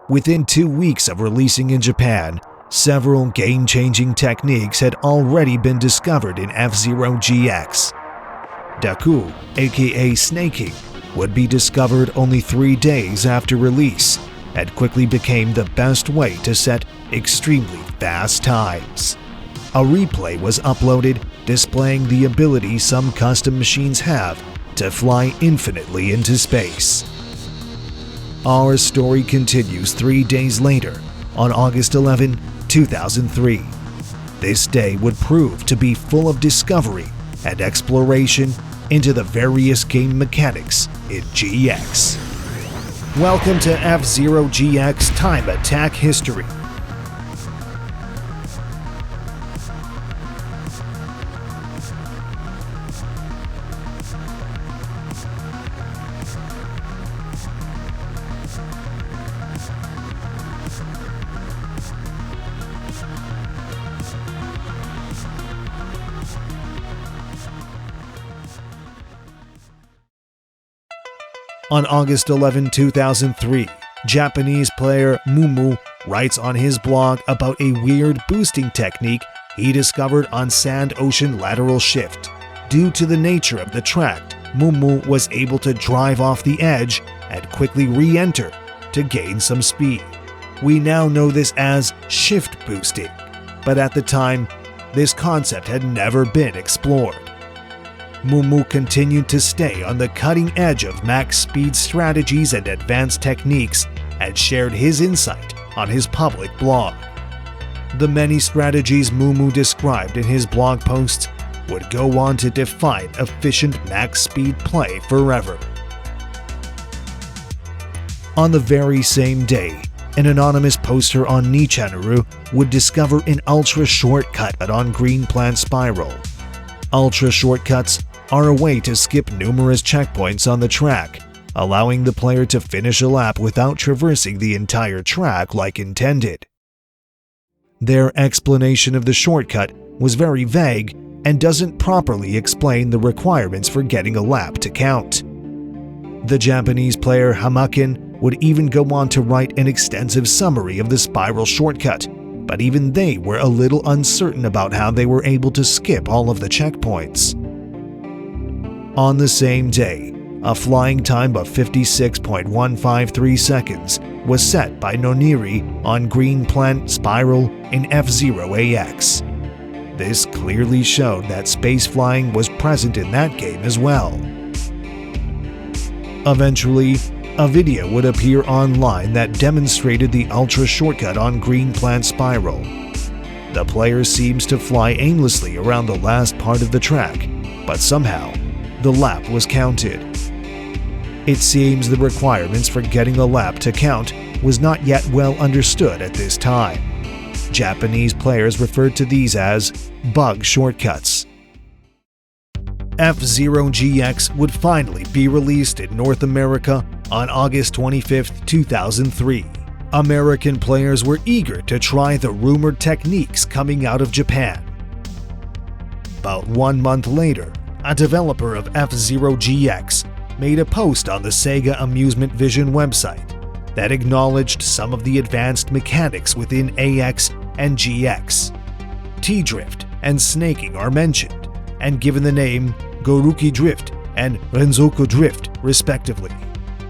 Within 2 weeks of releasing in Japan, several game-changing techniques had already been discovered in F-Zero GX. Daku, aka snaking, would be discovered only 3 days after release and quickly became the best way to set extremely fast times. A replay was uploaded displaying the ability some custom machines have to fly infinitely into space. Our story continues 3 days later, on August 11, 2003. This day would prove to be full of discovery and exploration into the various game mechanics in GX. Welcome to F-Zero GX Time Attack History. On August 11, 2003, Japanese player Mumu writes on his blog about a weird boosting technique he discovered on Sand Ocean Lateral Shift. Due to the nature of the track, Mumu was able to drive off the edge and quickly re-enter to gain some speed. We now know this as shift boosting, but at the time, this concept had never been explored. Mumu continued to stay on the cutting edge of max speed strategies and advanced techniques and shared his insight on his public blog. The many strategies Mumu described in his blog posts would go on to define efficient max speed play forever. On the very same day, an anonymous poster on Nichanaru would discover an ultra shortcut on Green Plant Spiral. Ultra shortcuts are a way to skip numerous checkpoints on the track, allowing the player to finish a lap without traversing the entire track like intended. Their explanation of the shortcut was very vague and doesn't properly explain the requirements for getting a lap to count. The Japanese player Hamakin would even go on to write an extensive summary of the spiral shortcut, but even they were a little uncertain about how they were able to skip all of the checkpoints. On the same day, a flying time of 56.153 seconds was set by Noniri on Green Plant Spiral in F-Zero AX. This clearly showed that space flying was present in that game as well. Eventually, a video would appear online that demonstrated the ultra shortcut on Green Plant Spiral. The player seems to fly aimlessly around the last part of the track, but somehow, the lap was counted. It seems the requirements for getting a lap to count was not yet well understood at this time. Japanese players referred to these as bug shortcuts. F-Zero GX would finally be released in North America on August 25, 2003. American players were eager to try the rumored techniques coming out of Japan. About 1 month later, a developer of F-Zero GX made a post on the Sega Amusement Vision website that acknowledged some of the advanced mechanics within AX and GX. T-drift and snaking are mentioned, and given the name Goruki Drift and Renzoku Drift, respectively.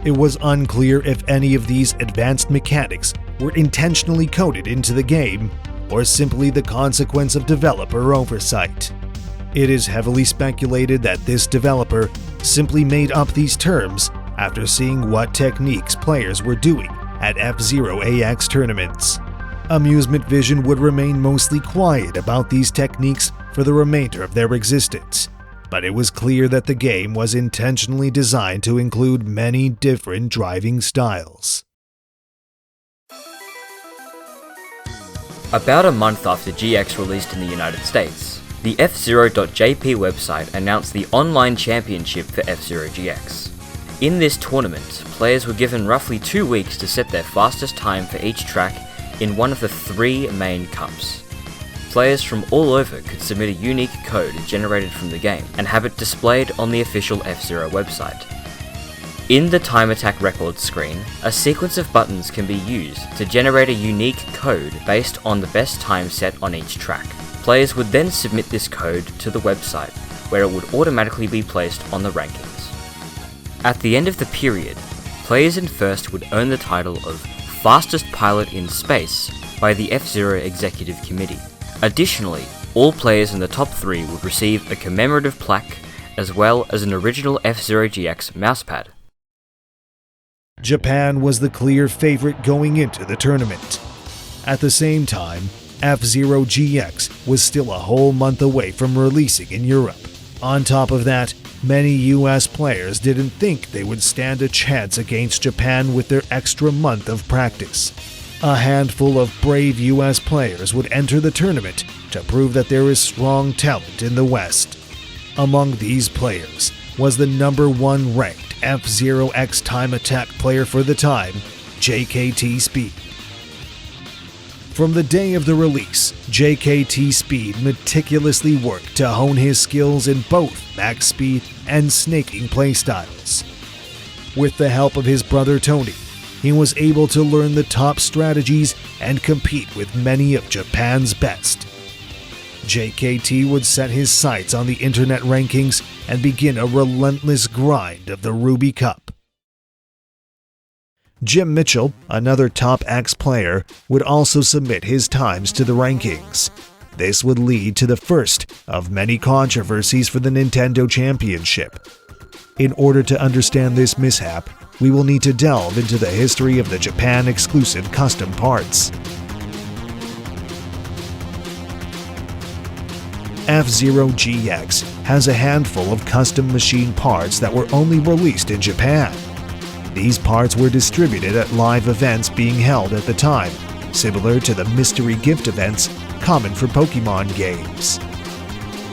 It was unclear if any of these advanced mechanics were intentionally coded into the game or simply the consequence of developer oversight. It is heavily speculated that this developer simply made up these terms after seeing what techniques players were doing at F-Zero AX tournaments. Amusement Vision would remain mostly quiet about these techniques for the remainder of their existence, but it was clear that the game was intentionally designed to include many different driving styles. About a month after GX released in the United States, the fzero.jp website announced the online championship for F-Zero GX. In this tournament, players were given roughly 2 weeks to set their fastest time for each track in one of the 3 main cups. Players from all over could submit a unique code generated from the game and have it displayed on the official F-Zero website. In the Time Attack Records screen, a sequence of buttons can be used to generate a unique code based on the best time set on each track. Players would then submit this code to the website, where it would automatically be placed on the rankings. At the end of the period, players in First would earn the title of Fastest Pilot in Space by the fzero Executive Committee. Additionally, all players in the top 3 would receive a commemorative plaque, as well as an original fzero-GX mousepad. Japan was the clear favorite going into the tournament. At the same time, fzero-GX was still a whole month away from releasing in Europe. On top of that, many US players didn't think they would stand a chance against Japan with their extra month of practice. A handful of brave US players would enter the tournament to prove that there is strong talent in the West. Among these players was the number 1 ranked F-Zero X Time Attack player for the time, JKT Speed. From the day of the release, JKT Speed meticulously worked to hone his skills in both max speed and snaking playstyles. With the help of his brother Tony, he was able to learn the top strategies and compete with many of Japan's best. JKT would set his sights on the internet rankings and begin a relentless grind of the Ruby Cup. Jim Mitchell, another top X player, would also submit his times to the rankings. This would lead to the first of many controversies for the Nintendo Championship. In order to understand this mishap, we will need to delve into the history of the Japan-exclusive custom parts. fzero-GX has a handful of custom machine parts that were only released in Japan. These parts were distributed at live events being held at the time, similar to the mystery gift events common for Pokemon games.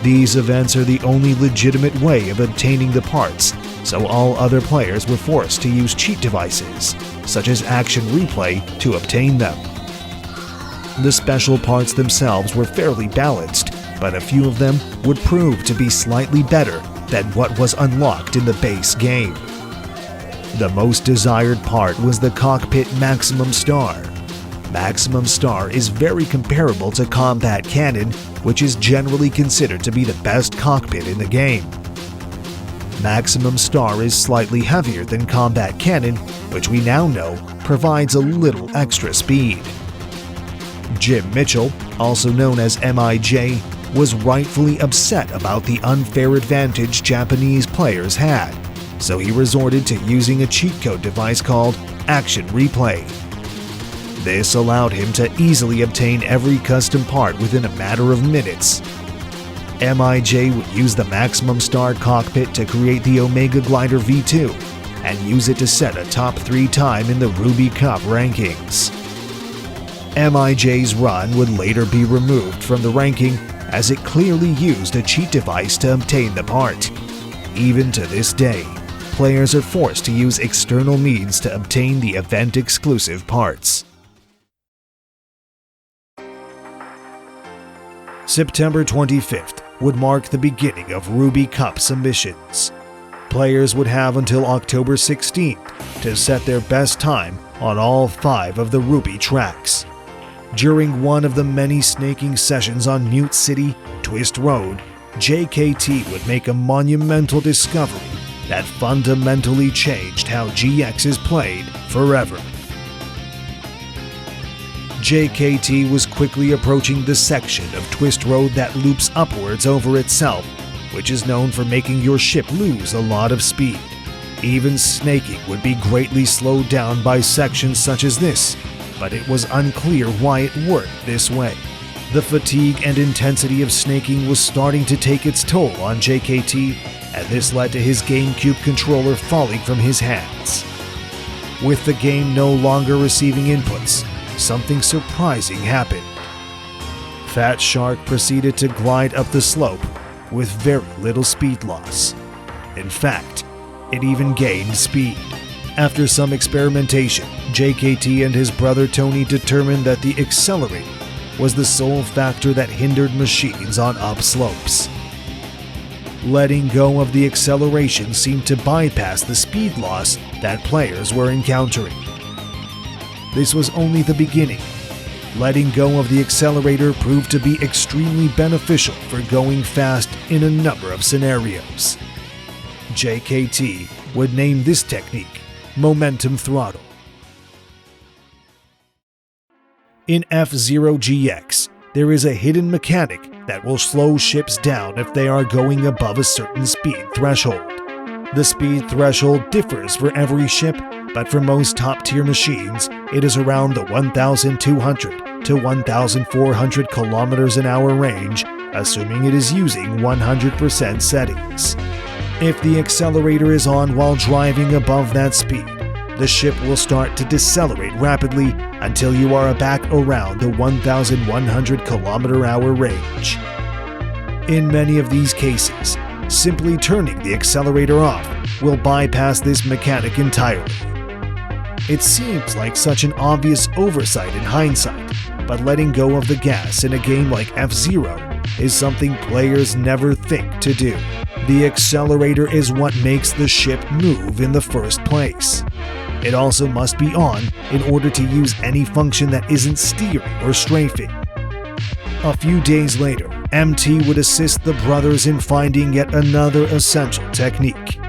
These events are the only legitimate way of obtaining the parts, so all other players were forced to use cheat devices, such as Action Replay, to obtain them. The special parts themselves were fairly balanced, but a few of them would prove to be slightly better than what was unlocked in the base game. The most desired part was the cockpit Maximum Star. Maximum Star is very comparable to Combat Cannon, which is generally considered to be the best cockpit in the game. Maximum Star is slightly heavier than Combat Cannon, which we now know provides a little extra speed. Jim Mitchell, also known as MIJ, was rightfully upset about the unfair advantage Japanese players had, so he resorted to using a cheat code device called Action Replay. This allowed him to easily obtain every custom part within a matter of minutes. MIJ would use the Maximum Star cockpit to create the Omega Glider V2 and use it to set a top 3 time in the Ruby Cup rankings. MIJ's run would later be removed from the ranking as it clearly used a cheat device to obtain the part. Even to this day, players are forced to use external means to obtain the event-exclusive parts. September 25th would mark the beginning of Ruby Cup submissions. Players would have until October 16th to set their best time on all 5 of the Ruby tracks. During one of the many snaking sessions on Mute City, Twist Road, JKT would make a monumental discovery that fundamentally changed how GX is played forever. JKT was quickly approaching the section of Twist Road that loops upwards over itself, which is known for making your ship lose a lot of speed. Even snaking would be greatly slowed down by sections such as this, but it was unclear why it worked this way. The fatigue and intensity of snaking was starting to take its toll on JKT, and this led to his GameCube controller falling from his hands. With the game no longer receiving inputs, something surprising happened. Fat Shark proceeded to glide up the slope with very little speed loss. In fact, it even gained speed. After some experimentation, JKT and his brother Tony determined that the accelerator was the sole factor that hindered machines on upslopes. Letting go of the acceleration seemed to bypass the speed loss that players were encountering. This was only the beginning. Letting go of the accelerator proved to be extremely beneficial for going fast in a number of scenarios. JKT would name this technique momentum throttle. In F-Zero GX, there is a hidden mechanic that will slow ships down if they are going above a certain speed threshold. The speed threshold differs for every ship, but for most top-tier machines, it is around the 1,200 to 1,400 kilometers an hour range, assuming it is using 100% settings. If the accelerator is on while driving above that speed, the ship will start to decelerate rapidly until you are back around the 1,100 km/h range. In many of these cases, simply turning the accelerator off will bypass this mechanic entirely. It seems like such an obvious oversight in hindsight, but letting go of the gas in a game like F-Zero is something players never think to do. The accelerator is what makes the ship move in the first place. It also must be on in order to use any function that isn't steering or strafing. A few days later, MT would assist the brothers in finding yet another essential technique.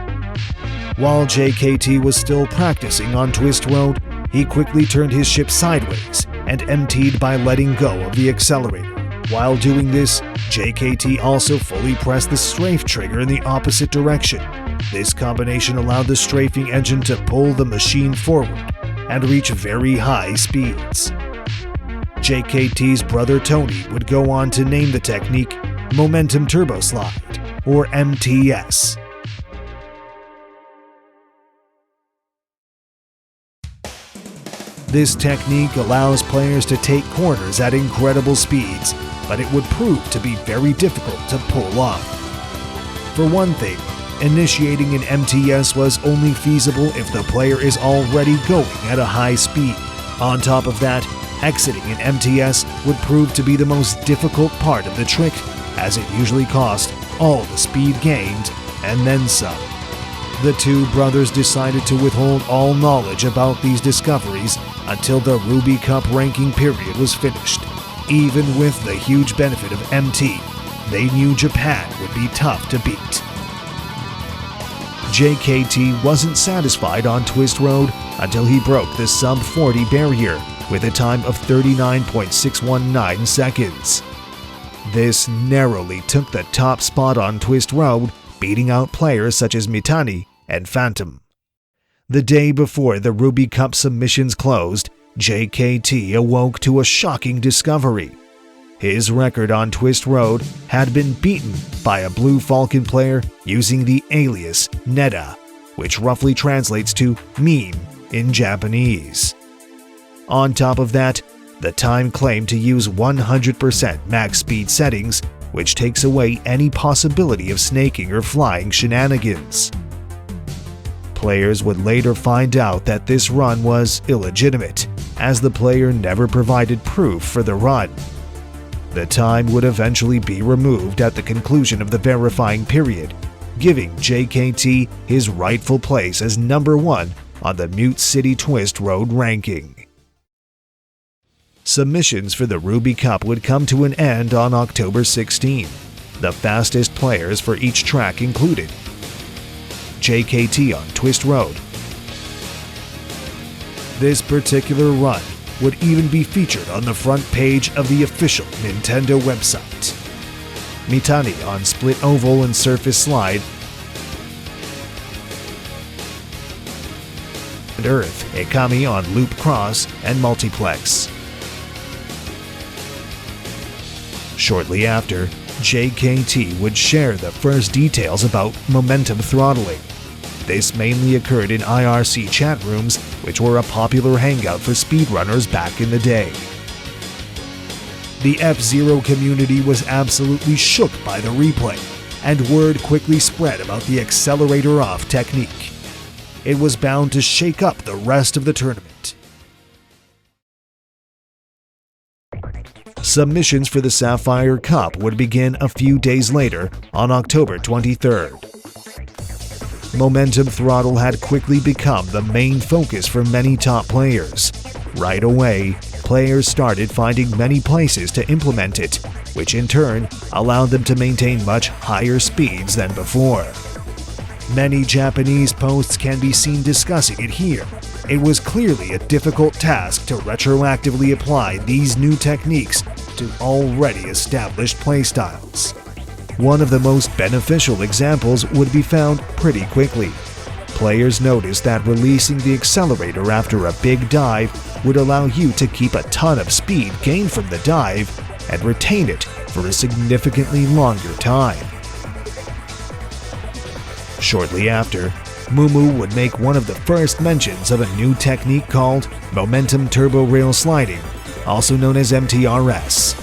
While JKT was still practicing on Twist Road, he quickly turned his ship sideways and MT'd by letting go of the accelerator. While doing this, JKT also fully pressed the strafe trigger in the opposite direction. This combination allowed the strafing engine to pull the machine forward and reach very high speeds. JKT's brother Tony would go on to name the technique Momentum Turbo Slide, or MTS. This technique allows players to take corners at incredible speeds, but it would prove to be very difficult to pull off. For one thing, initiating an MTS was only feasible if the player is already going at a high speed. On top of that, exiting an MTS would prove to be the most difficult part of the trick, as it usually cost all the speed gained and then some. The two brothers decided to withhold all knowledge about these discoveries until the Ruby Cup ranking period was finished. Even with the huge benefit of MT, they knew Japan would be tough to beat. JKT wasn't satisfied on Twist Road until he broke the sub-40 barrier with a time of 39.619 seconds. This narrowly took the top spot on Twist Road, beating out players such as Mitani and Phantom. The day before the Ruby Cup submissions closed, JKT awoke to a shocking discovery. His record on Twist Road had been beaten by a Blue Falcon player using the alias Neta, which roughly translates to meme in Japanese. On top of that, the time claimed to use 100% max speed settings, which takes away any possibility of snaking or flying shenanigans. Players would later find out that this run was illegitimate, as the player never provided proof for the run. The time would eventually be removed at the conclusion of the verifying period, giving JKT his rightful place as number 1 on the Mute City Twist Road ranking. Submissions for the Ruby Cup would come to an end on October 16. The fastest players for each track included JKT on Twist Road. This particular run would even be featured on the front page of the official Nintendo website. Mitani on Split Oval and Surface Slide, and Earth Ekami on Loop Cross and Multiplex. Shortly after, JKT would share the first details about momentum throttling. This mainly occurred in IRC chat rooms, which were a popular hangout for speedrunners back in the day. The F-Zero community was absolutely shook by the replay, and word quickly spread about the accelerator off technique. It was bound to shake up the rest of the tournament. Submissions for the Sapphire Cup would begin a few days later on October 23rd. Momentum Throttle had quickly become the main focus for many top players. Right away, players started finding many places to implement it, which in turn allowed them to maintain much higher speeds than before. Many Japanese posts can be seen discussing it here. It was clearly a difficult task to retroactively apply these new techniques to already established playstyles. One of the most beneficial examples would be found pretty quickly. Players noticed that releasing the accelerator after a big dive would allow you to keep a ton of speed gained from the dive and retain it for a significantly longer time. Shortly after, M.O.O.N would make one of the first mentions of a new technique called Momentum Turbo Rail Sliding, also known as MTRS.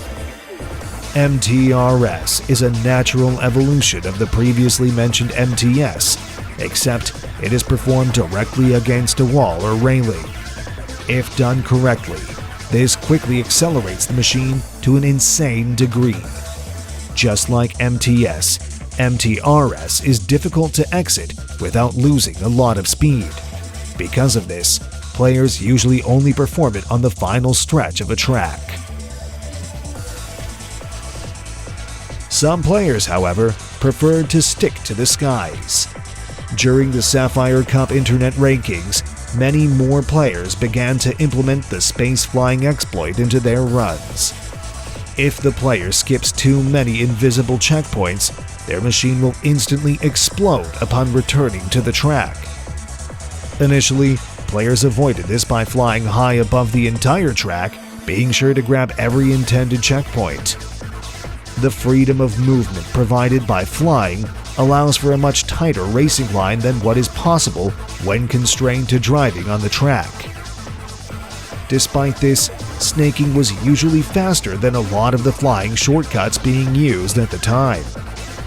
MTRS is a natural evolution of the previously mentioned MTS, except it is performed directly against a wall or railing. If done correctly, this quickly accelerates the machine to an insane degree. Just like MTS, MTRS is difficult to exit without losing a lot of speed. Because of this, players usually only perform it on the final stretch of a track. Some players, however, preferred to stick to the skies. During the Sapphire Cup Internet rankings, many more players began to implement the space flying exploit into their runs. If the player skips too many invisible checkpoints, their machine will instantly explode upon returning to the track. Initially, players avoided this by flying high above the entire track, being sure to grab every intended checkpoint. The freedom of movement provided by flying allows for a much tighter racing line than what is possible when constrained to driving on the track. Despite this, snaking was usually faster than a lot of the flying shortcuts being used at the time.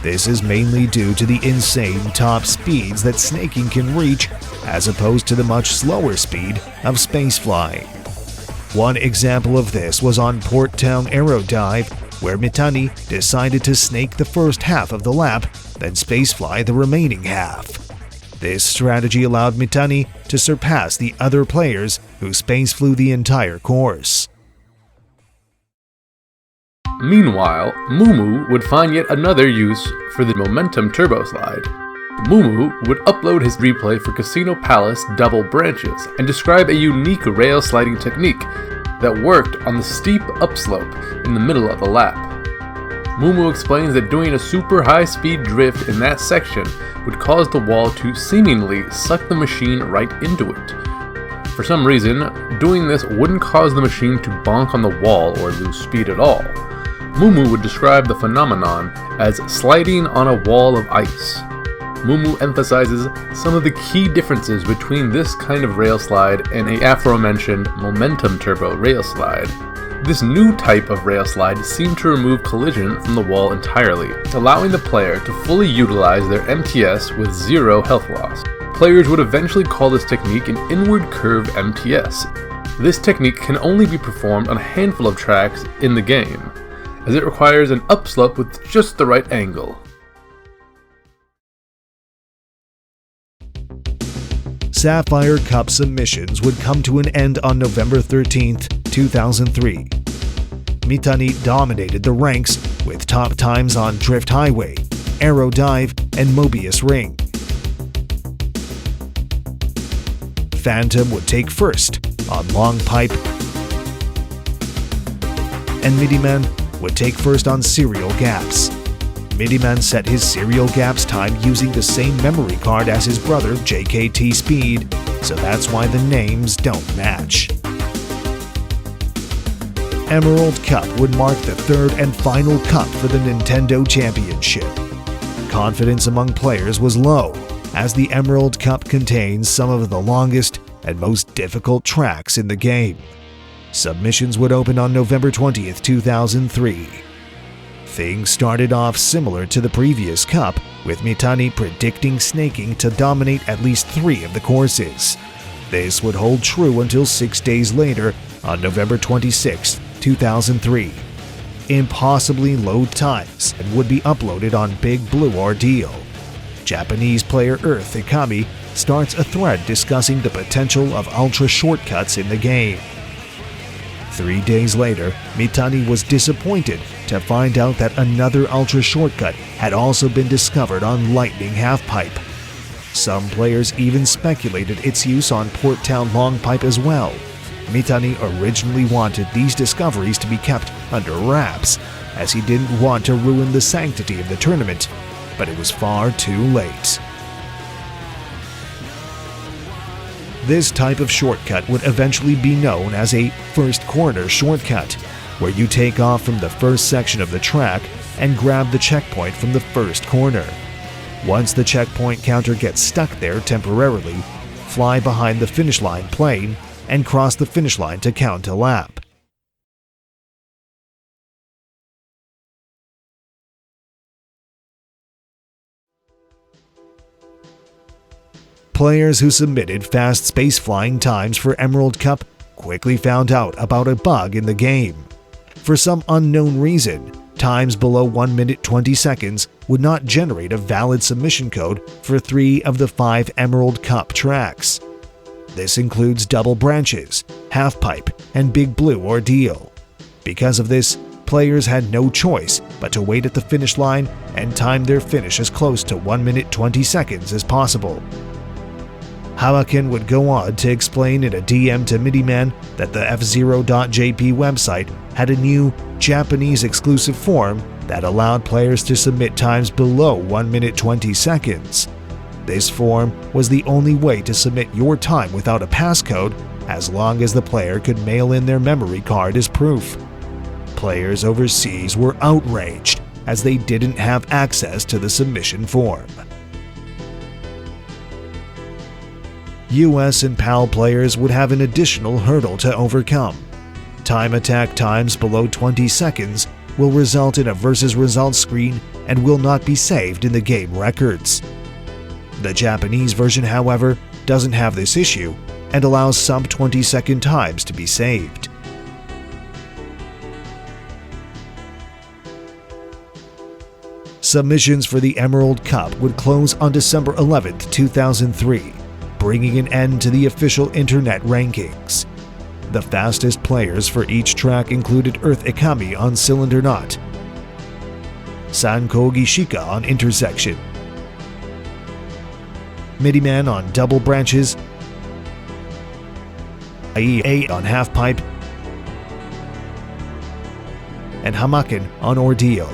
This is mainly due to the insane top speeds that snaking can reach, as opposed to the much slower speed of spaceflying. One example of this was on Port Town Aero Dive, where Mitani decided to snake the first half of the lap, then spacefly the remaining half. This strategy allowed Mitani to surpass the other players who spaceflew the entire course. Meanwhile, M.O.O.N would find yet another use for the Momentum Turbo Slide. M.O.O.N would upload his replay for Casino Palace Double Branches and describe a unique rail sliding technique that worked on the steep upslope in the middle of the lap. M.O.O.N explains that doing a super high-speed drift in that section would cause the wall to seemingly suck the machine right into it. For some reason, doing this wouldn't cause the machine to bonk on the wall or lose speed at all. M.O.O.N would describe the phenomenon as sliding on a wall of ice. M.O.O.N emphasizes some of the key differences between this kind of rail slide and the aforementioned Momentum Turbo rail slide. This new type of rail slide seemed to remove collision from the wall entirely, allowing the player to fully utilize their MTS with zero health loss. Players would eventually call this technique an inward curve MTS. This technique can only be performed on a handful of tracks in the game, as it requires an upslope with just the right angle. Sapphire Cup submissions would come to an end on November 13, 2003. Mitani dominated the ranks with top times on Drift Highway, Aero Dive, and Mobius Ring. Phantom would take first on Long Pipe, and Midiman would take first on Serial Gaps. Midiman set his Serial Gaps time using the same memory card as his brother JKT Speed, so that's why the names don't match. Emerald Cup would mark the third and final cup for the Nintendo Championship. Confidence among players was low, as the Emerald Cup contains some of the longest and most difficult tracks in the game. Submissions would open on November 20th, 2003. Things started off similar to the previous cup, with Mitani predicting snaking to dominate at least 3 of the courses. This would hold true until 6 days later, on November 26, 2003, impossibly low times and would be uploaded on Big Blue Ordeal. Japanese player Earth Ikami starts a thread discussing the potential of ultra shortcuts in the game. 3 days later, Mitani was disappointed to find out that another ultra shortcut had also been discovered on Lightning Halfpipe. Some players even speculated its use on Port Town Long Pipe as well. Mitani originally wanted these discoveries to be kept under wraps, as he didn't want to ruin the sanctity of the tournament, but it was far too late. This type of shortcut would eventually be known as a first corner shortcut, where you take off from the first section of the track and grab the checkpoint from the first corner. Once the checkpoint counter gets stuck there temporarily, fly behind the finish line plane and cross the finish line to count a lap. Players who submitted fast space flying times for Emerald Cup quickly found out about a bug in the game. For some unknown reason, times below 1 minute 20 seconds would not generate a valid submission code for 3 of the 5 Emerald Cup tracks. This includes Double Branches, Halfpipe, and Big Blue Ordeal. Because of this, players had no choice but to wait at the finish line and time their finish as close to 1 minute 20 seconds as possible. Hibiscus would go on to explain in a DM to Midiman that the fzero.jp website had a new Japanese exclusive form that allowed players to submit times below 1 minute 20 seconds. This form was the only way to submit your time without a passcode, as long as the player could mail in their memory card as proof. Players overseas were outraged, as they didn't have access to the submission form. US and PAL players would have an additional hurdle to overcome. Time attack times below 20 seconds will result in a versus results screen and will not be saved in the game records. The Japanese version, however, doesn't have this issue and allows sub 20-second times to be saved. Submissions for the Emerald Cup would close on December 11, 2003. Bringing an end to the official internet rankings. The fastest players for each track included Earth Ikami on Cylinder Knot, Sanko Gishika on Intersection, Midiman on Double Branches, IE8 on Halfpipe, and Hamakin on Ordeal.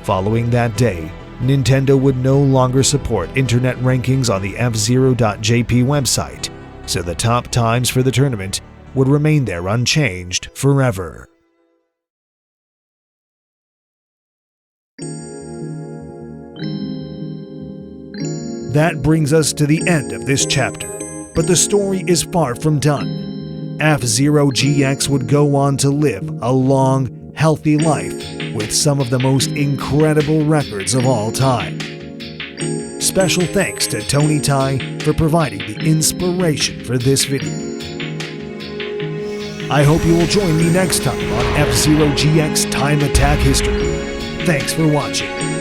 Following that day, Nintendo would no longer support internet rankings on the fzero.jp website, so the top times for the tournament would remain there unchanged forever. That brings us to the end of this chapter, but the story is far from done. F-Zero GX would go on to live a long, healthy life with some of the most incredible records of all time. Special thanks to Tony Tai for providing the inspiration for this video. I hope you will join me next time on F-Zero GX Time Attack History. Thanks for watching.